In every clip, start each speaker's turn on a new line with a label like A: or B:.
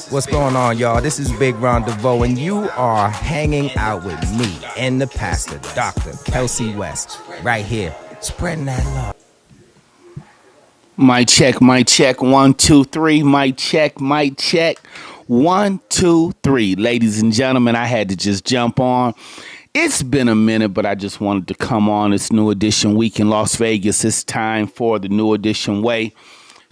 A: What's going on, y'all? This is Big Ron DeVoe, and you are hanging out with me and the pastor, Dr. Kelcey West, right here, spreading that love.
B: Mic check, mic check, 1, 2, 3, mic check, mic check, 1, 2, 3. Ladies and gentlemen, I had to just jump on. It's been a minute, but I just wanted to come on. It's New Edition Week in Las Vegas. It's time for the New Edition Way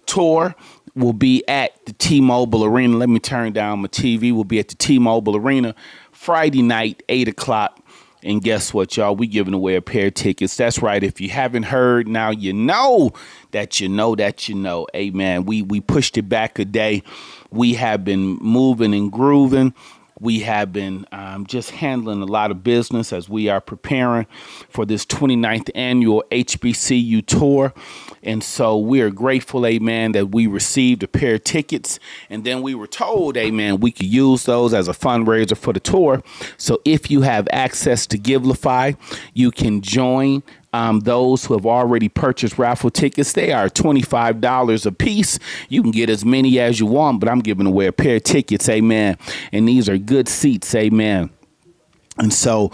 B: tour. We'll be at the T-Mobile Arena. Let me turn down my TV. We'll be at the T-Mobile Arena Friday night, 8 o'clock. And guess what, y'all? We giving away a pair of tickets. That's right. If you haven't heard, now you know that you know that you know. Amen. We pushed it back a day. We have been moving and grooving. We have been just handling a lot of business as we are preparing for this 29th annual HBCU tour. And so we are grateful, amen, that we received a pair of tickets. And then we were told, amen, we could use those as a fundraiser for the tour. So if you have access to Givelify, you can join those who have already purchased raffle tickets. They are $25 a piece. You can get as many as you want, but I'm giving away a pair of tickets, amen. And these are good seats, amen. And so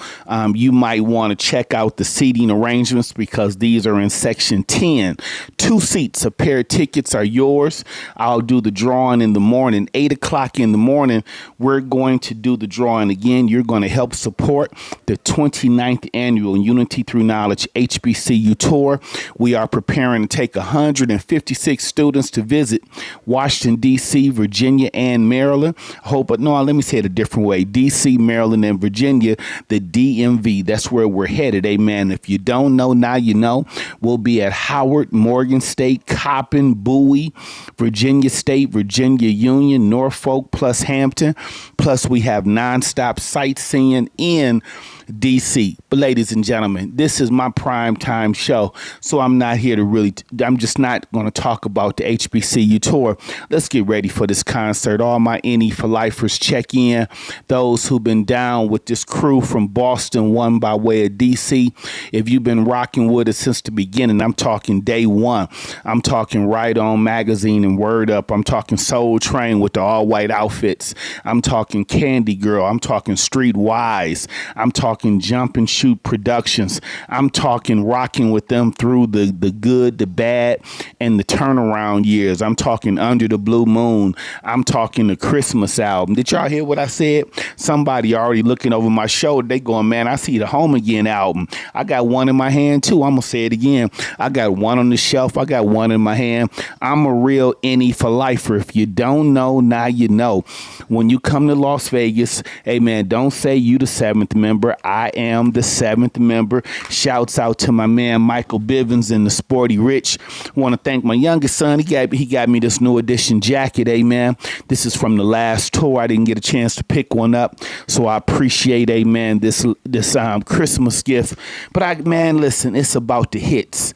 B: you might want to check out the seating arrangements because these are in section 10. 2 seats, a pair of tickets are yours. I'll do the drawing in the morning, 8 o'clock in the morning. We're going to do the drawing again. You're going to help support the 29th annual Unity Through Knowledge HBCU tour. We are preparing to take 156 students to visit Washington, D.C., Virginia, and Maryland. Let me say it a different way. D.C., Maryland, and Virginia. The DMV. That's where we're headed. Amen. If you don't know, now you know. We'll be at Howard, Morgan State, Coppin, Bowie, Virginia State, Virginia Union, Norfolk, plus Hampton. Plus we have nonstop sightseeing in DC. But ladies and gentlemen, this is my prime time show. So I'm not here to I'm just not going to talk about the HBCU tour. Let's get ready for this concert. All my NE for lifers check in. Those who've been down with this crew from Boston, one by way of DC. If you've been rocking with us since the beginning, I'm talking day one. I'm talking Right On Magazine and Word Up. I'm talking Soul Train with the all white outfits. I'm talking Candy Girl. I'm talking Streetwise. I'm talking Jump and Shoot Productions. I'm talking rocking with them through the good, the bad, and the turnaround years. I'm talking Under the Blue Moon. I'm talking the Christmas album. Did y'all hear what I said? Somebody already looking over my shoulder. They going, man, I see the Home Again album. I got one in my hand too. I'm going to say it again. I got one on the shelf. I got one in my hand. I'm a real NE for lifer. If you don't know, now you know. When you come to Las Vegas, amen, don't say you the 7th member. I am the 7th member. Shouts out to my man Michael Bivens and the Sporty Rich. Want to thank my youngest son. He got me this New Edition jacket. Amen. This is from the last tour. I didn't get a chance to pick one up, so I appreciate, amen, this Christmas gift. But listen, it's about the hits.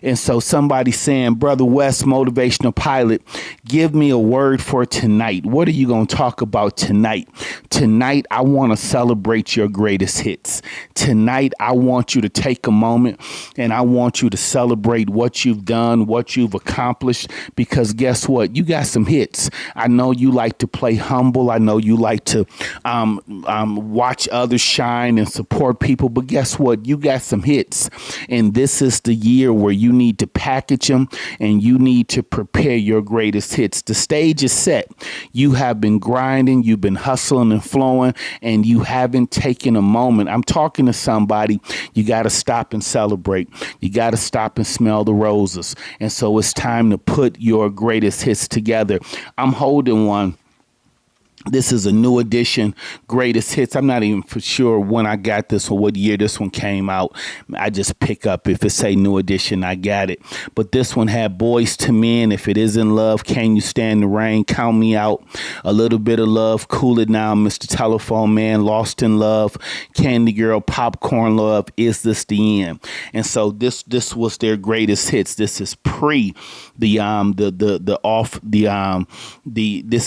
B: And so somebody saying, Brother West, motivational pilot, give me a word for tonight. What are you going to talk about tonight? Tonight, I want to celebrate your greatest hits. Tonight, I want you to take a moment and I want you to celebrate what you've done, what you've accomplished, because guess what? You got some hits. I know you like to play humble. I know you like to watch others shine and support people. But guess what? You got some hits. And this is the year where you need to package them and you need to prepare your greatest hits. The stage is set. You have been grinding, you've been hustling and flowing, and you haven't taken a moment. I'm talking to somebody. You got to stop and celebrate. You got to stop and smell the roses. And so it's time to put your greatest hits together. I'm holding one. This is a New Edition greatest hits. I'm not even for sure when I got this or what year this one came out. I just pick up if it say New Edition, I got it. But this one had Boys to Men, If It Isn't Love, Can You Stand the Rain, Count Me Out, A Little Bit of Love, Cool It Now, Mr. Telephone Man, Lost in Love, Candy Girl, Popcorn Love, Is This the End? And so this was their greatest hits. This is pre this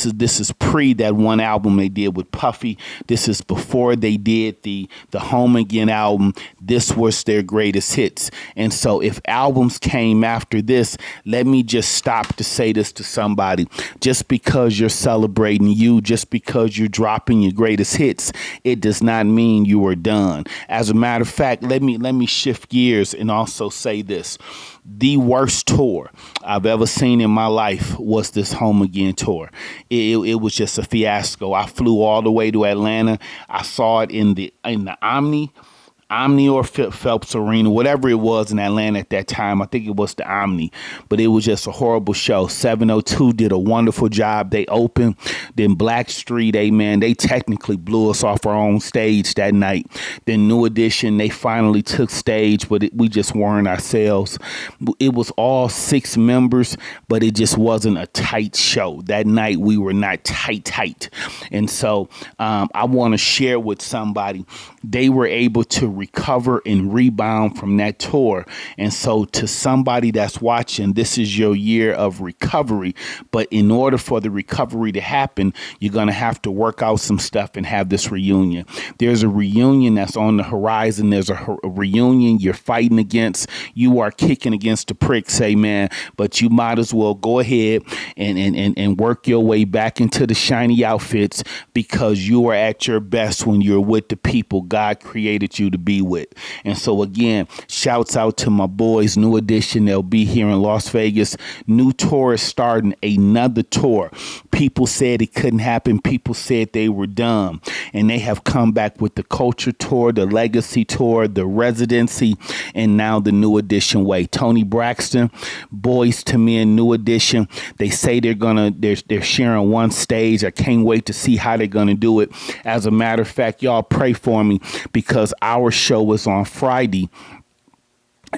B: is pre that one album they did with Puffy. This is before they did the Home Again album. This was their greatest hits. And so if albums came after this, let me just stop to say this to somebody. Just because you're celebrating you, just because you're dropping your greatest hits, it does not mean you are done. As a matter of fact, let me shift gears and also say this. The worst tour I've ever seen in my life was this Home Again tour. It was just a fiasco. I flew all the way to Atlanta. I saw it in the Omni or Phelps Arena, whatever it was in Atlanta at that time. I think it was the Omni, but it was just a horrible show. 702 did a wonderful job. They opened. Then Blackstreet, amen, they technically blew us off our own stage that night. Then New Edition, they finally took stage, but we just weren't ourselves. It was all 6 members, but it just wasn't a tight show. That night we were not tight. And so I want to share with somebody, they were able to recover and rebound from that tour. And so to somebody that's watching, this is your year of recovery. But in order for the recovery to happen, you're going to have to work out some stuff and have this reunion. There's a reunion that's on the horizon. There's a reunion you're fighting against. You are kicking against the pricks, amen. But you might as well go ahead and work your way back into the shiny outfits, because you are at your best when you're with the people God created you to be with. And so again, shouts out to my boys, New Edition. They'll be here in Las Vegas. New tour is starting, another tour. People said it couldn't happen. People said they were dumb. And they have come back with the Culture Tour, the Legacy Tour, the Residency, and now the New Edition way. Tony Braxton, Boys to Men, New Edition. They say they're sharing one stage. I can't wait to see how they're gonna do it. As a matter of fact, y'all pray for me, because our show is on Friday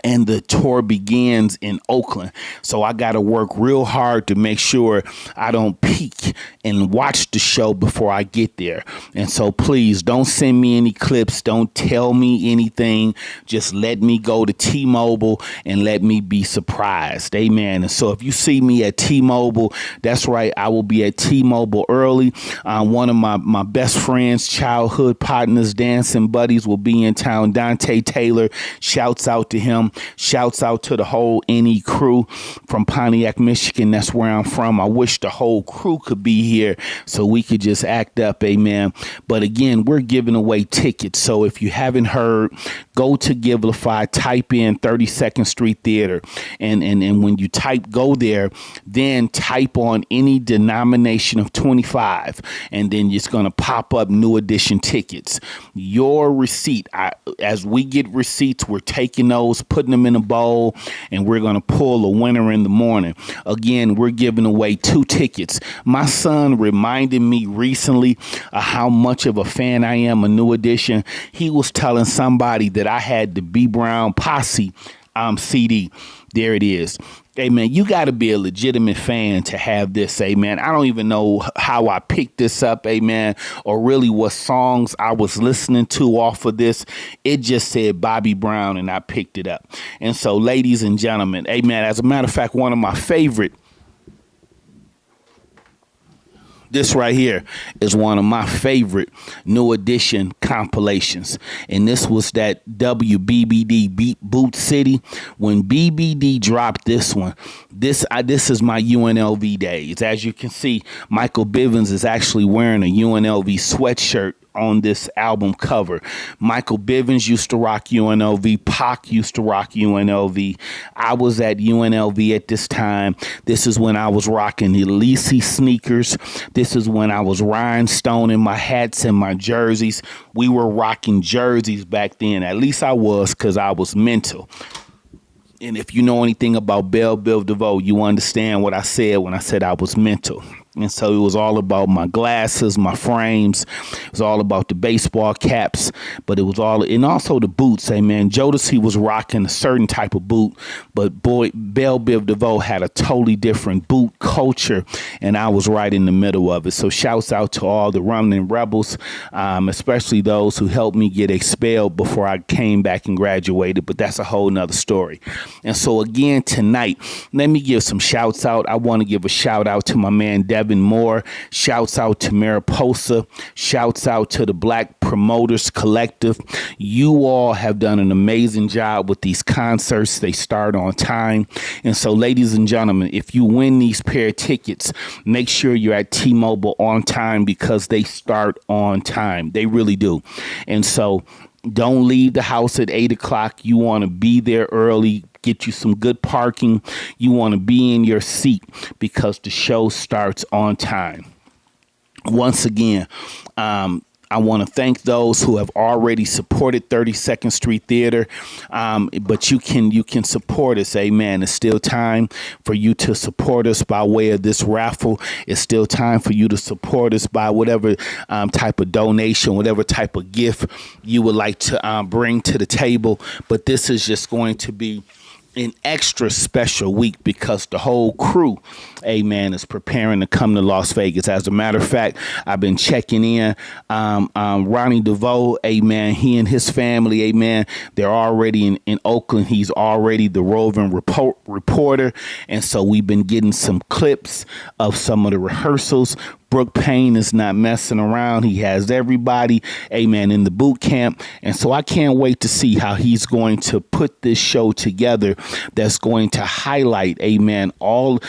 B: and the tour begins in Oakland. So I got to work real hard to make sure I don't peek and watch the show before I get there. And so please don't send me any clips. Don't tell me anything. Just let me go to T-Mobile and let me be surprised. Amen. And so if you see me at T-Mobile, that's right, I will be at T-Mobile early. One of my best friends, childhood partners, dancing buddies will be in town. Dante Taylor, shouts out to him. Shouts out to the whole NE crew from Pontiac, Michigan. That's where I'm from. I wish the whole crew could be here so we could just act up, amen. But again, we're giving away tickets. So if you haven't heard, go to Givelify, type in 32nd Street Theater. And when you go there, then type on any denomination of 25. And then it's going to pop up New Edition tickets. Your receipt, as we get receipts, we're taking those, putting them in a bowl, and we're going to pull a winner in the morning. Again, we're giving away 2 tickets. My son reminded me recently of how much of a fan I am of New Edition. He was telling somebody that I had the B Brown Posse CD. There it is. Hey, man, you got to be a legitimate fan to have this, amen. I don't even know how I picked this up, amen, or really what songs I was listening to off of this. It just said Bobby Brown, and I picked it up. And so, ladies and gentlemen, amen, as a matter of fact, one of my favorite, this right here is one of my favorite New Edition compilations. And this was that WBBD Beat Boot City. When BBD dropped this one, this is my UNLV days. As you can see, Michael Bivins is actually wearing a UNLV sweatshirt on this album cover. Michael Bivins used to rock UNLV. Pac used to rock UNLV. I was at UNLV at this time. This is when I was rocking Elise sneakers. This is when I was rhinestoning my hats and my jerseys. We were rocking jerseys back then. At least I was, because I was mental. And if you know anything about Belle Biv DeVoe, you understand what I said when I said I was mental. And so it was all about my glasses, my frames. It was all about the baseball caps, but it was all, and also the boots. Hey, man, Jodeci was rocking a certain type of boot, but boy, Belle Biv DeVoe had a totally different boot culture, and I was right in the middle of it. So shouts out to all the running rebels, especially those who helped me get expelled before I came back and graduated, but that's a whole nother story. And so again, tonight, let me give some shouts out. I want to give a shout out to my man, Devin. 7 more. Shouts out to Mariposa. Shouts out to the Black Promoters Collective. You all have done an amazing job with these concerts. They start on time. And so, ladies and gentlemen, if you win these pair of tickets, make sure you're at T-Mobile on time because they start on time. They really do. And so don't leave the house at 8 o'clock. You want to be there early. Get you some good parking. You want to be in your seat because the show starts on time. Once again, I want to thank those who have already supported 32nd Street Theater, but you can support us. Amen. It's still time for you to support us by way of this raffle. It's still time for you to support us by whatever type of donation, whatever type of gift you would like to bring to the table. But this is just going to be an extra special week because the whole crew, amen, is preparing to come to Las Vegas. As a matter of fact, I've been checking in. Ronnie DeVoe, amen, he and his family, amen, they're already in Oakland. He's already the roving reporter. And so we've been getting some clips of some of the rehearsals. Brooke Payne is not messing around. He has everybody, amen, in the boot camp. And so I can't wait to see how he's going to put this show together that's going to highlight, amen, all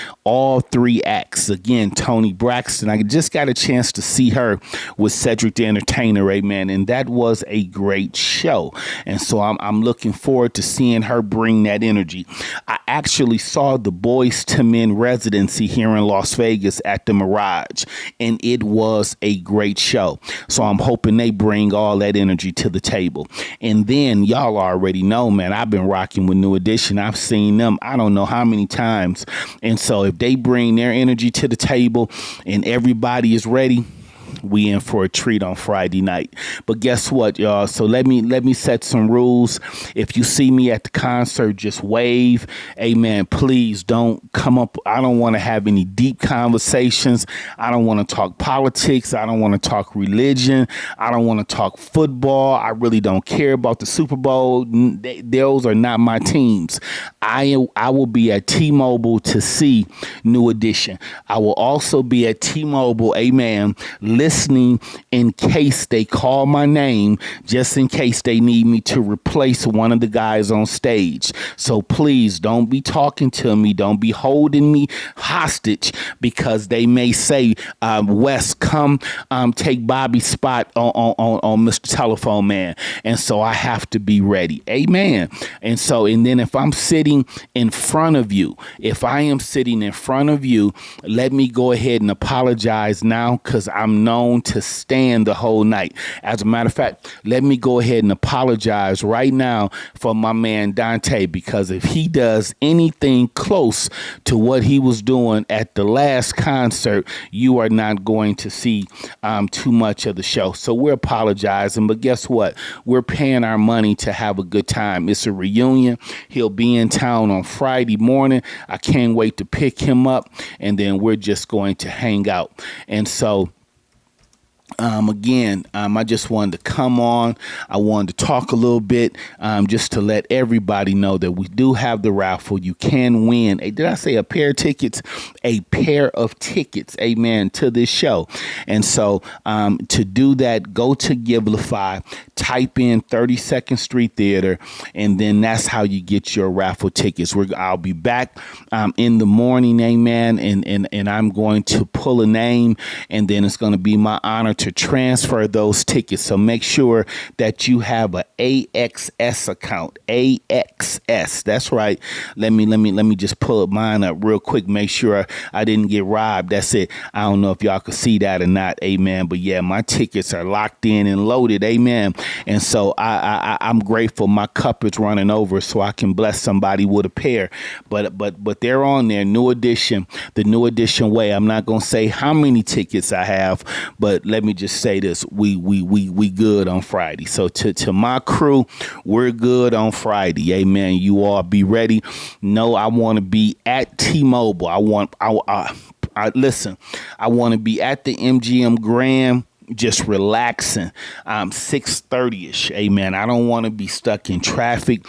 B: 3 acts. Again, Toni Braxton, I just got a chance to see her with Cedric the Entertainer, amen, and that was a great show. And so I'm looking forward to seeing her bring that energy. I actually saw the Boyz II Men residency here in Las Vegas at the Mirage, and it was a great show. So I'm hoping they bring all that energy to the table. And then y'all already know, man, I've been rocking with New Edition. I've seen them I don't know how many times. And so if they bring their energy to the table and everybody is ready, we in for a treat on Friday night. But guess what, y'all? So let me set some rules. If you see me at the concert, just wave. Amen. Please don't come up. I don't want to have any deep conversations. I don't want to talk politics. I don't want to talk religion. I don't want to talk football. I really don't care about the Super Bowl. Those are not my teams. I will be at T-Mobile to see New Edition. I will also be at T-Mobile, amen, listening in case they call my name, just in case they need me to replace one of the guys on stage. So please don't be talking to me. Don't be holding me hostage because they may say, Wes, come take Bobby's spot on Mr. Telephone Man. And so I have to be ready. Amen. And then if I'm sitting in front of you, if I am sitting in front of you, let me go ahead and apologize now because I'm known to stand the whole night. As a matter of fact, let me go ahead and apologize right now for my man Dante, because if he does anything close to what he was doing at the last concert, you are not going to see too much of the show. So we're apologizing, but guess what? We're paying our money to have a good time. It's a reunion. He'll be in town on Friday morning. I can't wait to pick him up, and then we're just going to hang out. And so I just wanted to come on. I wanted to talk a little bit just to let everybody know that we do have the raffle. You can win. Did I say a pair of tickets? A pair of tickets, amen, to this show. And so to do that, go to Givelify, type in 32nd Street Theater, and then that's how you get your raffle tickets. I'll be back in the morning, amen, and I'm going to pull a name, and then it's going to be my honor to transfer those tickets. So make sure that you have a AXS account. AXS. That's right. Let me just pull mine up real quick. Make sure I didn't get robbed. That's it. I don't know if y'all can see that or not. Amen. But yeah, my tickets are locked in and loaded. Amen. And so I'm grateful. My cup is running over so I can bless somebody with a pair. But they're on there. New Edition, the New Edition way. I'm not going to say how many tickets I have, but let me just say this. We good on Friday. So to my crew, we're good on Friday. Amen. You all be ready. No, I want to be at T-Mobile. I want to be at the MGM Grand, just relaxing, 6:30ish. Amen. I don't want to be stuck in traffic.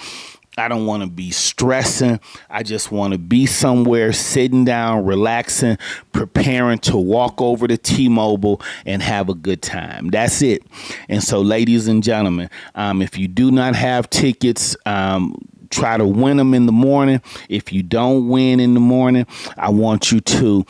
B: I don't want to be stressing. I just want to be somewhere, sitting down, relaxing, preparing to walk over to T-Mobile and have a good time. That's it. And so, ladies and gentlemen, if you do not have tickets, try to win them in the morning. If you don't win in the morning, I want you to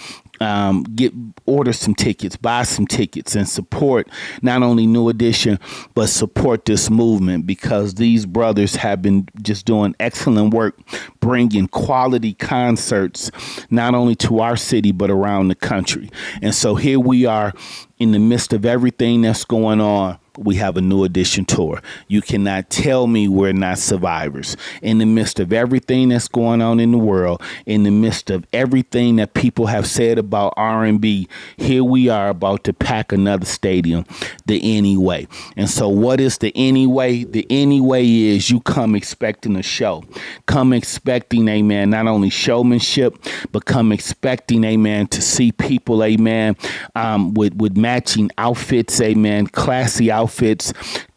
B: order some tickets, buy some tickets, and support not only New Edition, but support this movement, because these brothers have been just doing excellent work, bringing quality concerts, not only to our city, but around the country. And so here we are in the midst of everything that's going on. We have a New Edition tour. You cannot tell me we're not survivors. In the midst of everything that's going on in the world, in the midst of everything that people have said about R&B, here we are about to pack another stadium, the Anyway. And so what is the Anyway? The Anyway is you come expecting a show. Come expecting, amen, not only showmanship, but come expecting, amen, to see people, amen, with matching outfits, amen, classy outfits.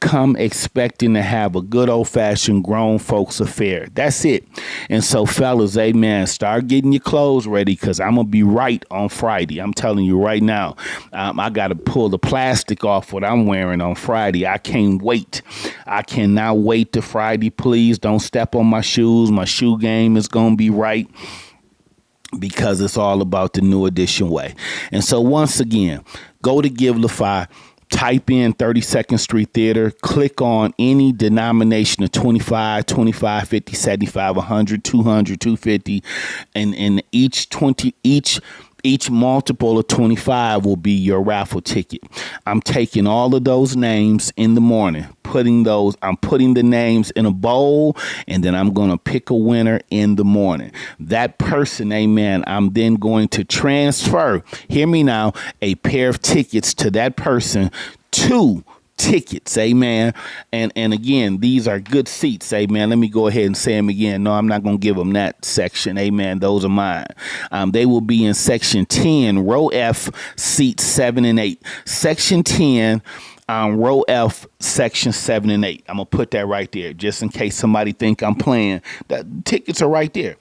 B: Come expecting to have a good old-fashioned grown folks affair. That's it. And so, fellas, amen, start getting your clothes ready, because I'm going to be right on Friday. I'm telling you right now, I got to pull the plastic off what I'm wearing on Friday. I can't wait. I cannot wait to Friday. Please don't step on my shoes. My shoe game is going to be right, because it's all about the New Edition way. And so, once again, go to Givelify. Type in 32nd Street Theater, click on any denomination of 25, 25, 50, 75, 100, 200, 250, and each multiple of 25 will be your raffle ticket. I'm taking all of those names in the morning, I'm putting the names in a bowl, and then I'm going to pick a winner in the morning. That person, amen, I'm then going to transfer, hear me now, a pair of tickets to that person, 2 tickets, amen. And again, these are good seats, amen. Let me go ahead and say them again. No, I'm not going to give them that section, amen. Those are mine. They will be in section 10, row F, seats 7 and 8. Section 10, row F, section 7 and 8. I'm going to put that right there just in case somebody think I'm playing. The tickets are right there.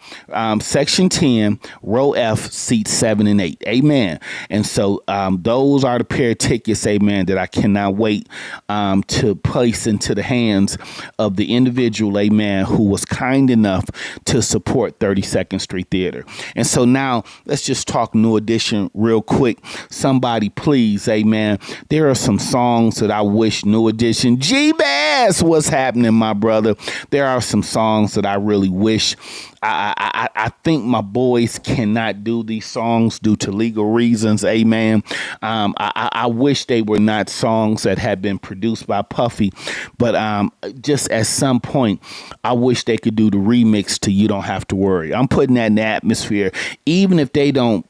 B: Section 10, row F, seats 7 and 8. Amen. And so those are the pair of tickets, amen, that I cannot wait to place into the hands of the individual, amen, who was kind enough to support 32nd Street Theater. And so now let's just talk New Edition real quick. Somebody please, amen. There are some songs that I wish New Edition, G-Bass, what's happening, my brother? There are some songs that I really wish. I think my boys cannot do these songs due to legal reasons, amen. I wish they were not songs that had been produced by Puffy, but just at some point, I wish they could do the remix to You Don't Have to Worry. I'm putting that in the atmosphere. Even if they don't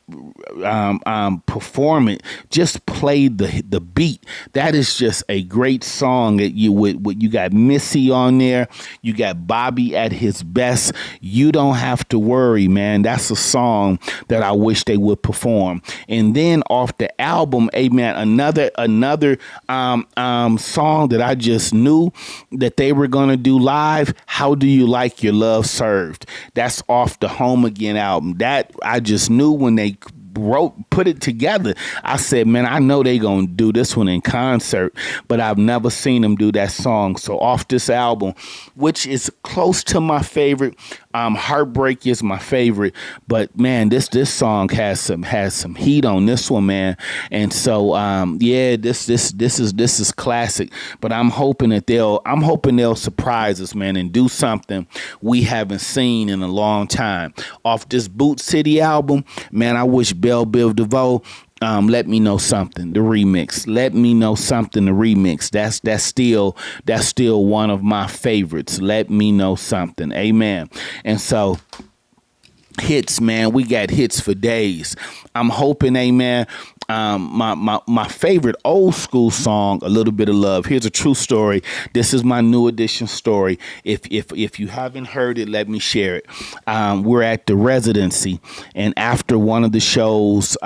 B: perform it, just play the beat. That is just a great song. That you got Missy on there, you got Bobby at his best. You Don't Have to Worry, man. That's a song that I wish they would perform. And then off the album, amen, another song that I just knew that they were gonna do live. How Do You Like Your Love Served? That's off the Home Again album. That I just knew when they put it together. I said, man, I know they gonna do this one in concert, but I've never seen them do that song. So off this album, which is close to my favorite, Heartbreak is my favorite, but man, this song has some heat on this one, man. And so yeah, this is classic. But I'm hoping they'll surprise us, man, and do something we haven't seen in a long time. Off this Boot City album, man, I wish Belle Biv DeVoe let me know something. The remix. Let me know something. The remix. That's still one of my favorites. Let me know something. Amen. And so hits, man. We got hits for days. I'm hoping, amen, my favorite old school song, A Little Bit of Love. Here's a true story. This is my new edition story. If you haven't heard it, let me share it. We're at the residency, and after one of the shows,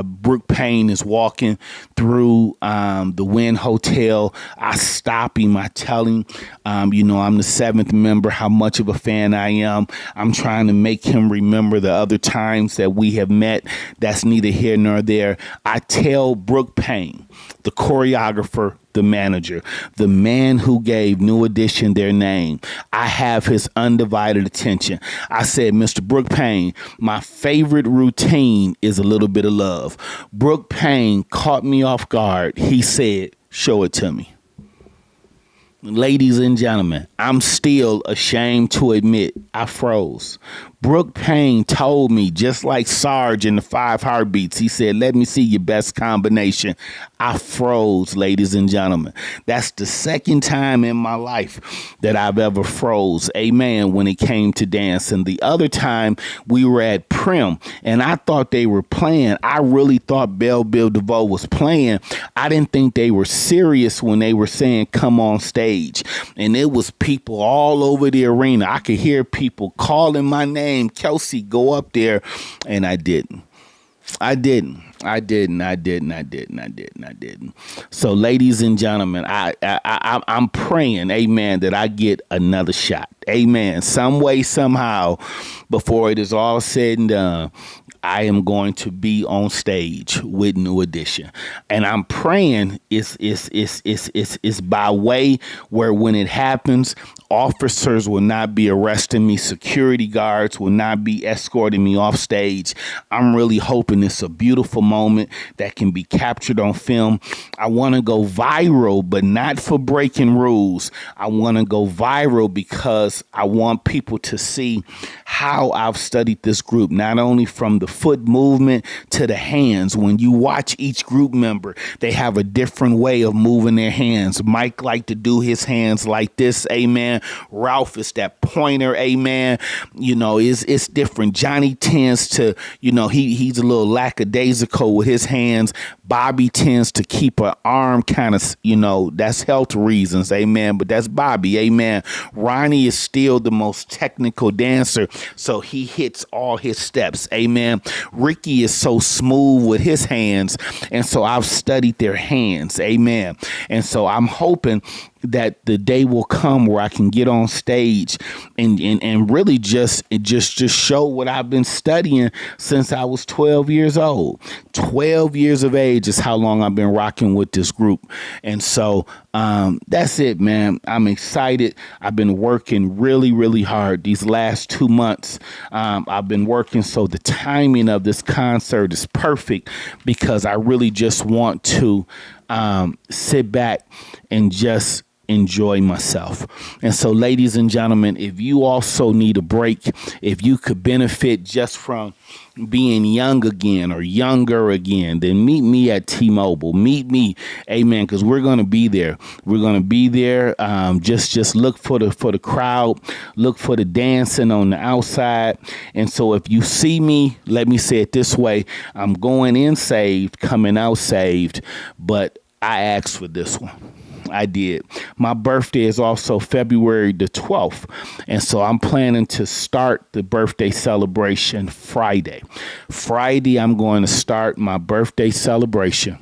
B: Brooke Payne is walking through the Wynn Hotel. I stop him. I tell him, I'm the seventh member, how much of a fan I am. I'm trying to make him remember the other times that we have met. That's neither here nor there. I tell Brooke Payne, the choreographer, the manager, the man who gave New Edition their name, I have his undivided attention. I said, Mr. Brooke Payne, my favorite routine is A Little Bit of Love. Brooke Payne caught me off guard. He said, show it to me. Ladies and gentlemen, I'm still ashamed to admit I froze. Brooke Payne told me, just like Sarge in the 5 Heartbeats, he said, let me see your best combination. I froze, ladies and gentlemen. That's the second time in my life that I've ever froze, amen, when it came to dancing. The other time we were at Prim, and I thought they were playing. I really thought Belle Biv DeVoe was playing. I didn't think they were serious when they were saying, come on stage. And it was people all over the arena. I could hear people calling my name, Kelcey, go up there. And I didn't. So, ladies and gentlemen, I'm praying, amen, that I get another shot. Amen. Some way, somehow, before it is all said and done, I am going to be on stage with New Edition. And I'm praying it's by way where when it happens, officers will not be arresting me. Security guards will not be escorting me off stage. I'm really hoping it's a beautiful moment that can be captured on film. I want to go viral, but not for breaking rules. I want to go viral because I want people to see how I've studied this group, not only from the foot movement to the hands. When you watch each group member, they have a different way of moving their hands. Mike like to do his hands like this, amen. Ralph is that pointer, amen. It's different. Johnny tends to, he's a little lackadaisical with his hands. Bobby tends to keep an arm kind of, that's health reasons, amen. But that's Bobby, amen. Ronnie is still the most technical dancer, so he hits all his steps, amen. Ricky is so smooth with his hands, and so I've studied their hands, amen. And so I'm hoping that the day will come where I can get on stage and really just show what I've been studying since I was 12 years old. 12 years of age is how long I've been rocking with this group. And so that's it, man. I'm excited. I've been working really, really hard these last 2 months. I've been working, so the timing of this concert is perfect because I really just want to sit back and just enjoy myself. And so, ladies and gentlemen, if you also need a break, if you could benefit just from being young again or younger again, then meet me at T-Mobile. Meet me, amen, because we're going to be there. We're going to be there. Just look for the crowd. Look for the dancing on the outside. And so if you see me, let me say it this way. I'm going in saved, coming out saved, but I asked for this one. I did. My birthday is also February the 12th. And so I'm planning to start the birthday celebration Friday. Friday, I'm going to start my birthday celebration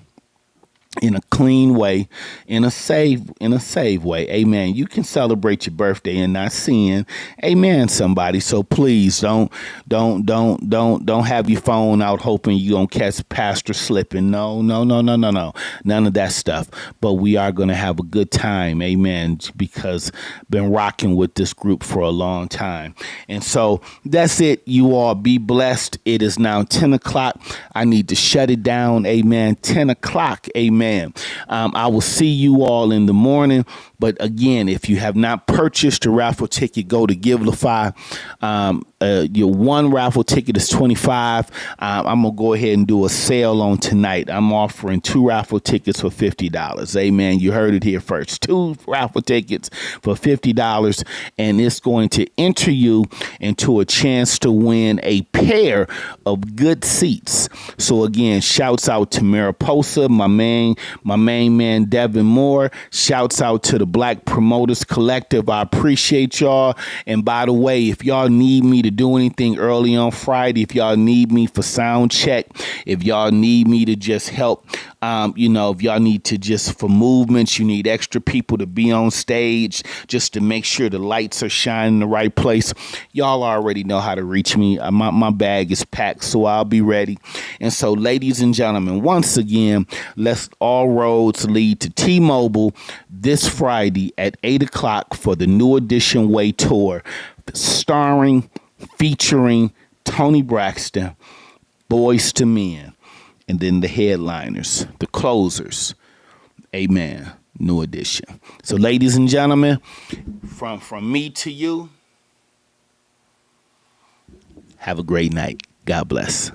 B: in a clean way, in a safe way. Amen. You can celebrate your birthday and not sin. Amen, somebody. So please don't have your phone out hoping you're going to catch pastor slipping. No. None of that stuff. But we are going to have a good time. Amen. Because been rocking with this group for a long time. And so that's it. You all be blessed. It is now 10 o'clock. I need to shut it down. Amen. 10 o'clock. Amen. I will see you all in the morning. But again, if you have not purchased a raffle ticket, go to Givelify. Your one raffle ticket is $25. I'm gonna go ahead and do a sale on tonight. I'm offering 2 raffle tickets for $50. Amen. You heard it here first. 2 raffle tickets for $50, and it's going to enter you into a chance to win a pair of good seats. So again, shouts out to Mariposa, my main man Devin Moore. Shouts out to the Black Promoters Collective. I appreciate y'all. And by the way, if y'all need me to do anything early on Friday, if y'all need me for sound check, if y'all need me to just help, if y'all need to just for movements, you need extra people to be on stage just to make sure the lights are shining in the right place, y'all already know how to reach me. My bag is packed, so I'll be ready. And so, ladies and gentlemen, once again, let's all roads lead to T-Mobile this Friday at 8 o'clock for the New Edition Way Tour, featuring Tony Braxton, Boys to Men, and then the headliners, the closers. Amen. New Edition. So, ladies and gentlemen, from me to you, have a great night. God bless.